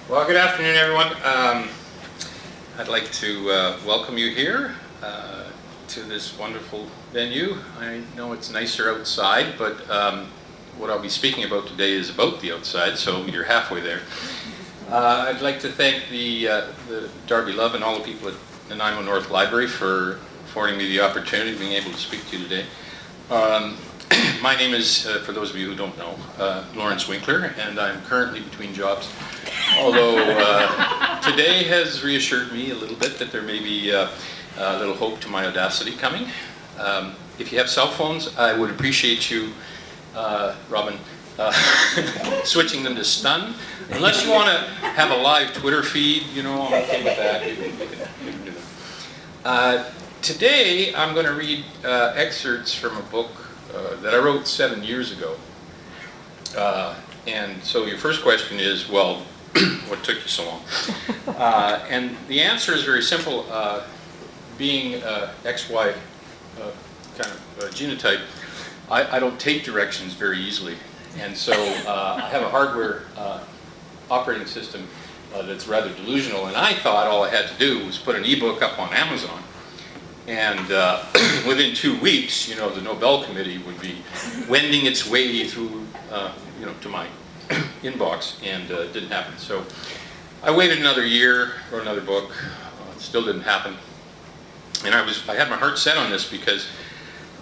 Well, good afternoon, everyone. I'd like to welcome you here to this wonderful venue. I know it's nicer outside, but what I'll be speaking about today is about the outside, so you're halfway there. I'd like to thank the Darby Love and all the people at the Nanaimo North Library for affording me the opportunity of being able to speak to you today. My name is, for those of you who don't know, Lawrence Winkler, and I'm currently between jobs. Although today has reassured me a little bit that there may be a little hope to my audacity coming. If you have cell phones, I would appreciate you, Robin, switching them to stun. Unless you want to have a live Twitter feed, you know, I'm okay with that. You can do that. Today, I'm going to read excerpts from a book that I wrote 7 years ago. And so your first question is, well, what took you so long? And the answer is very simple. Being XY kind of genotype, I don't take directions very easily. And so I have a hardware operating system that's rather delusional. And I thought all I had to do was put an ebook up on Amazon. And within 2 weeks, you know, the Nobel Committee would be wending its way through, you know, to my inbox, and it didn't happen. So I waited another year, wrote another book. It still didn't happen. And I had my heart set on this because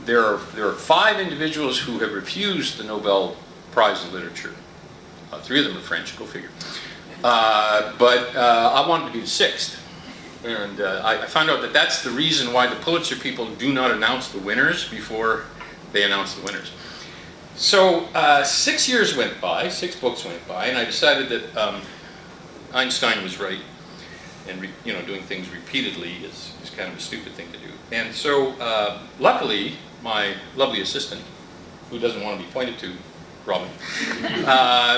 there are 5 individuals who have refused the Nobel Prize in Literature. 3 of them are French, go figure. But I wanted to be the 6th. And I found out that that's the reason why the Pulitzer people do not announce the winners before they announce the winners. So 6 years went by, 6 books went by, and I decided that Einstein was right, and you know, doing things repeatedly is kind of a stupid thing to do. And so luckily, my lovely assistant, who doesn't want to be pointed to, Robin,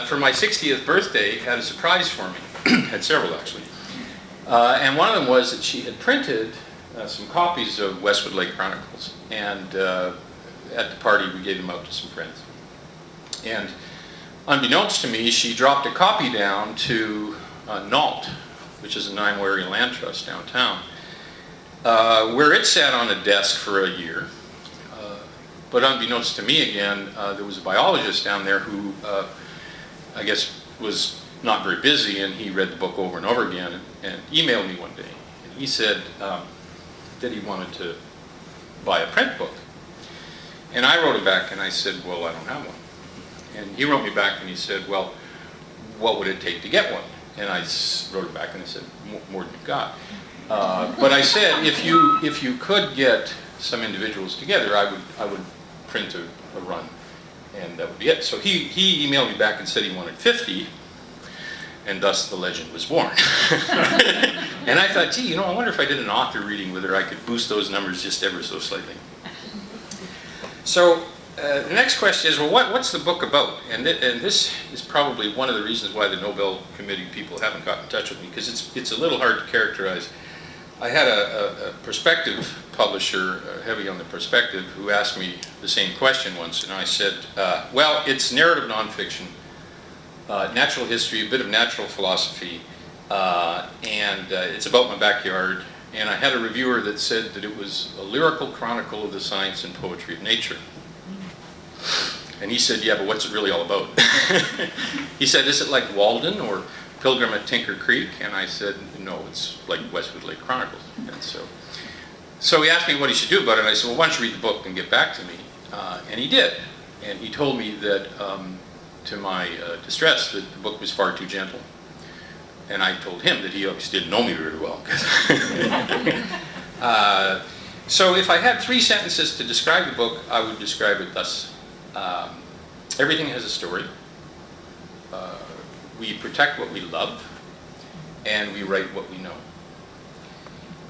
for my 60th birthday had a surprise for me, had several actually. And one of them was that she had printed some copies of Westwood Chronicles, and at the party we gave them out to some friends. And unbeknownst to me, she dropped a copy down to Nault, which is a Nanaimo area land trust downtown, where it sat on a desk for a year. But unbeknownst to me again, there was a biologist down there who I guess was not very busy, and he read the book over and over again and emailed me one day. And he said that he wanted to buy a print book. And I wrote him back and I said, well, I don't have one. And he wrote me back and he said, well, what would it take to get one? And I wrote him back and I said, more than you've got. But I said, if you could get some individuals together, I would print a run, and that would be it. So he emailed me back and said he wanted 50, and thus the legend was born. And I thought, gee, you know, I wonder if I did an author reading whether I could boost those numbers just ever so slightly. So the next question is, well, what's the book about? And this is probably one of the reasons why the Nobel Committee people haven't got in touch with me, because it's a little hard to characterize. I had a perspective publisher, heavy on the perspective, who asked me the same question once, and I said, well, it's narrative nonfiction, natural history, a bit of natural philosophy, and it's about my backyard. And I had a reviewer that said that it was a lyrical chronicle of the science and poetry of nature. And he said, yeah, but what's it really all about? He said, is it like Walden or Pilgrim at Tinker Creek? And I said, no, it's like Westwood Lake Chronicles. And so he asked me what he should do about it. And I said, well, why don't you read the book and get back to me? And he did. And he told me that, to my distress, that the book was far too gentle. And I told him that he obviously didn't know me very well. So if I had 3 sentences to describe the book, I would describe it thus. Everything has a story. We protect what we love, and we write what we know.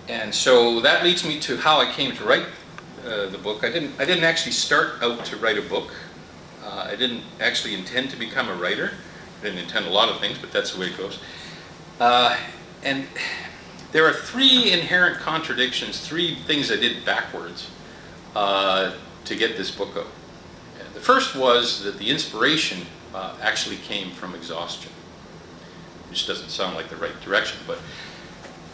And so that leads me to how I came to write the book. I didn't actually start out to write a book. I didn't actually intend to become a writer. I didn't intend a lot of things, but that's the way it goes. And there are 3 inherent contradictions, 3 things I did backwards to get this book out. The first was that the inspiration actually came from exhaustion. which doesn't sound like the right direction. But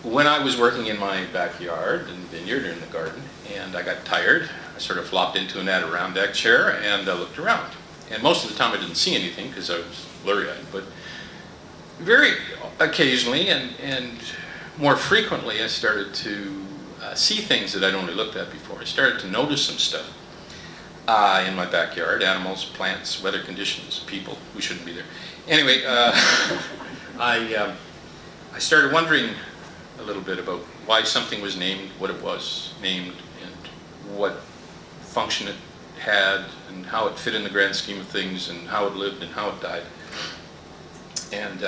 when I was working in my backyard and vineyard or in the garden, and I got tired, I sort of flopped into an Adirondack chair and I looked around. And most of the time I didn't see anything because I was blurry-eyed, but very occasionally and more frequently I started to see things that I'd only looked at before. I started to notice some stuff in my backyard: animals, plants, weather conditions, people who shouldn't be there. Anyway, I started wondering a little bit about why something was named what it was named, and what function it had, and how it fit in the grand scheme of things, and how it lived and how it died. And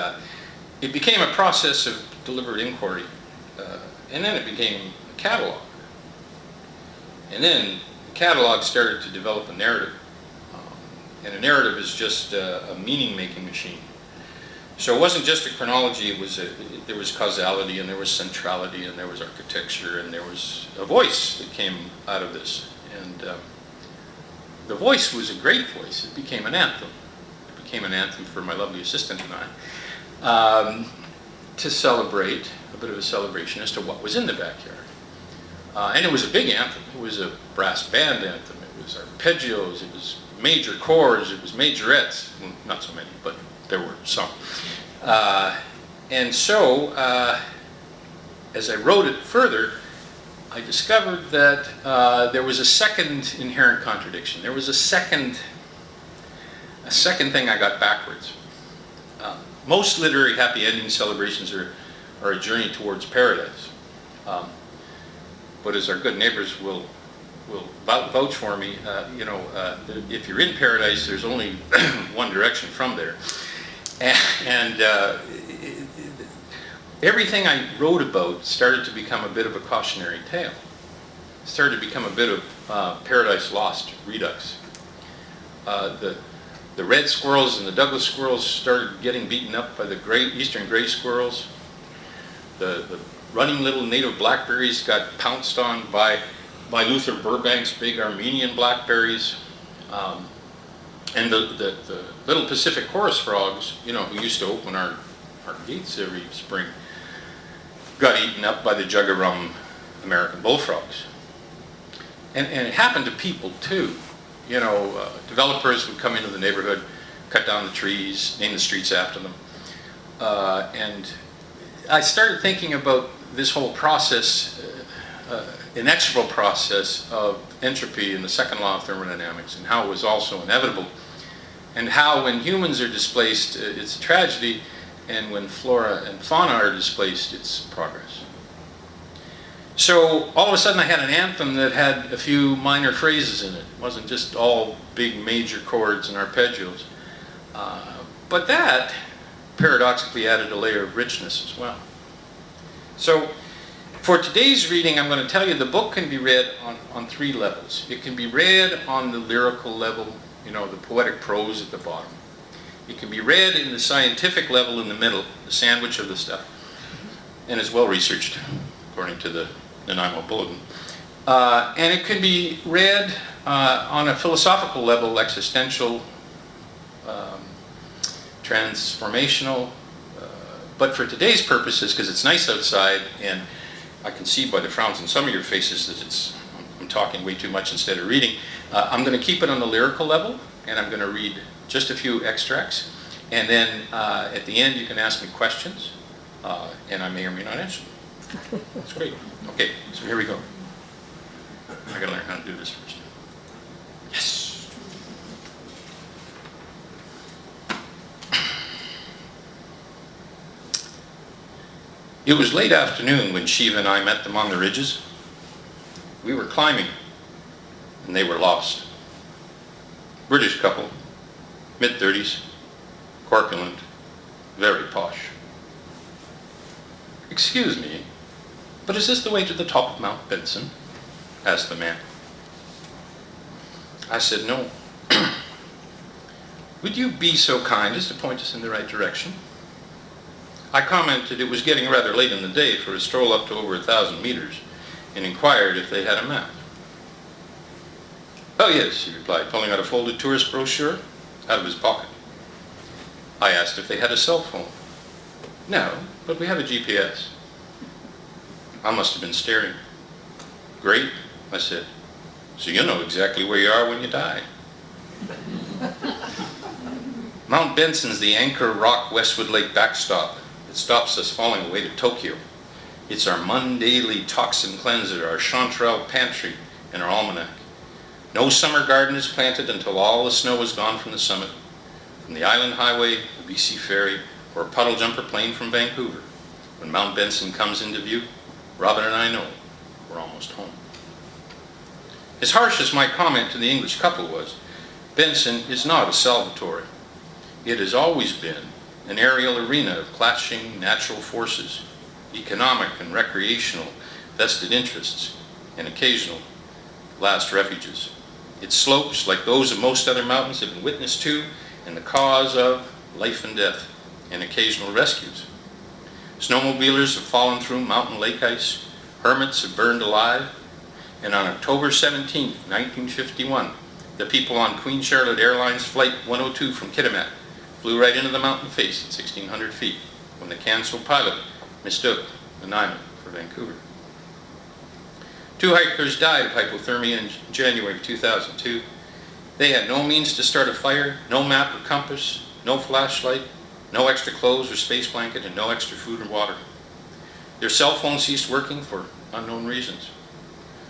it became a process of deliberate inquiry, and then it became a catalog. And then the catalog started to develop a narrative, and a narrative is just a meaning-making machine. So it wasn't just a chronology, there was causality, and there was centrality, and there was architecture, and there was a voice that came out of this. And the voice was a great voice. It became an anthem. It became an anthem for my lovely assistant and I, to celebrate, a bit of a celebration as to what was in the backyard. And it was a big anthem. It was a brass band anthem. It was arpeggios. It was major chords. It was majorettes. Well, not so many, but there were some. And so, as I wrote it further, I discovered that there was a second inherent contradiction. There was a second thing I got backwards. Most literary happy ending celebrations are a journey towards paradise. But as our good neighbors will vouch for me, if you're in paradise, there's only one direction from there. And everything I wrote about started to become a bit of a cautionary tale. It started to become a bit of Paradise Lost redux. The red squirrels and the Douglas squirrels started getting beaten up by the eastern gray squirrels. The running little native blackberries got pounced on by Luther Burbank's big Armenian blackberries. And the little Pacific chorus frogs, who used to open our gates every spring, got eaten up by the jug-a-rum American bullfrogs. And it happened to people too. Developers would come into the neighborhood, cut down the trees, name the streets after them. And I started thinking about this whole process, inexorable process of entropy in the second law of thermodynamics, and how it was also inevitable, and how when humans are displaced, it's a tragedy, and when flora and fauna are displaced, it's progress. So all of a sudden I had an anthem that had a few minor phrases in it. It wasn't just all big major chords and arpeggios. But that paradoxically added a layer of richness as well. So for today's reading, I'm going to tell you the book can be read on three levels. It can be read on the lyrical level, the poetic prose at the bottom. It can be read in the scientific level in the middle, the sandwich of the stuff, and is well researched, according to the Nanaimo Bulletin. And it can be read on a philosophical level, existential, transformational, but for today's purposes, because it's nice outside, and I can see by the frowns on some of your faces that I'm talking way too much instead of reading, I'm going to keep it on the lyrical level, and I'm going to read just a few extracts, and then at the end you can ask me questions, and I may or may not answer them. That's great. Okay, so here we go. I gotta learn how to do this first. Yes. It was late afternoon when Shiva and I met them on the ridges. We were climbing, and they were lost. British couple, mid-30s, corpulent, very posh. "Excuse me, but is this the way to the top of Mount Benson?" asked the man. I said, "No." "Would you be so kind as to point us in the right direction?" I commented it was getting rather late in the day for a stroll up to over 1,000 meters, and inquired if they had a map. "Oh yes," he replied, pulling out a folded tourist brochure out of his pocket. I asked if they had a cell phone. No, but we have a GPS. I must have been staring. Great, I said. So you know exactly where you are when you die. Mount Benson's the Anchor Rock Westwood Lake backstop. It stops us falling away to Tokyo. It's our Mondaily toxin cleanser, our chanterelle pantry, and our almanac. No summer garden is planted until all the snow is gone from the summit. From the Island Highway, the BC Ferry, or a puddle jumper plane from Vancouver. When Mount Benson comes into view, Robin and I know we're almost home. As harsh as my comment to the English couple was, Benson is not a salvatory. It has always been an aerial arena of clashing natural forces, economic and recreational vested interests, and occasional last refuges. Its slopes, like those of most other mountains, have been witness to and the cause of life and death, and occasional rescues. Snowmobilers have fallen through mountain lake ice, hermits have burned alive, and on October 17, 1951, the people on Queen Charlotte Airlines Flight 102 from Kitimat flew right into the mountain face at 1,600 feet when the canceled pilot mistook Nanaimo for Vancouver. 2 hikers died of hypothermia in January of 2002. They had no means to start a fire, no map or compass, no flashlight, no extra clothes or space blanket, and no extra food or water. Their cell phone ceased working for unknown reasons.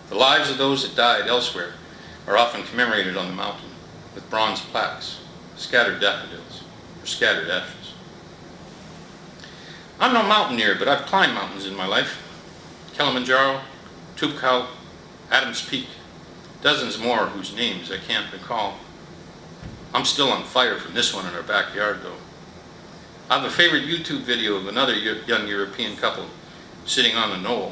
The lives of those that died elsewhere are often commemorated on the mountain with bronze plaques, scattered daffodils, or scattered ashes. I'm no mountaineer, but I've climbed mountains in my life. Kilimanjaro, Toubkal, Adams Peak, dozens more whose names I can't recall. I'm still on fire from this one in our backyard, though. I have a favorite YouTube video of another young European couple sitting on a knoll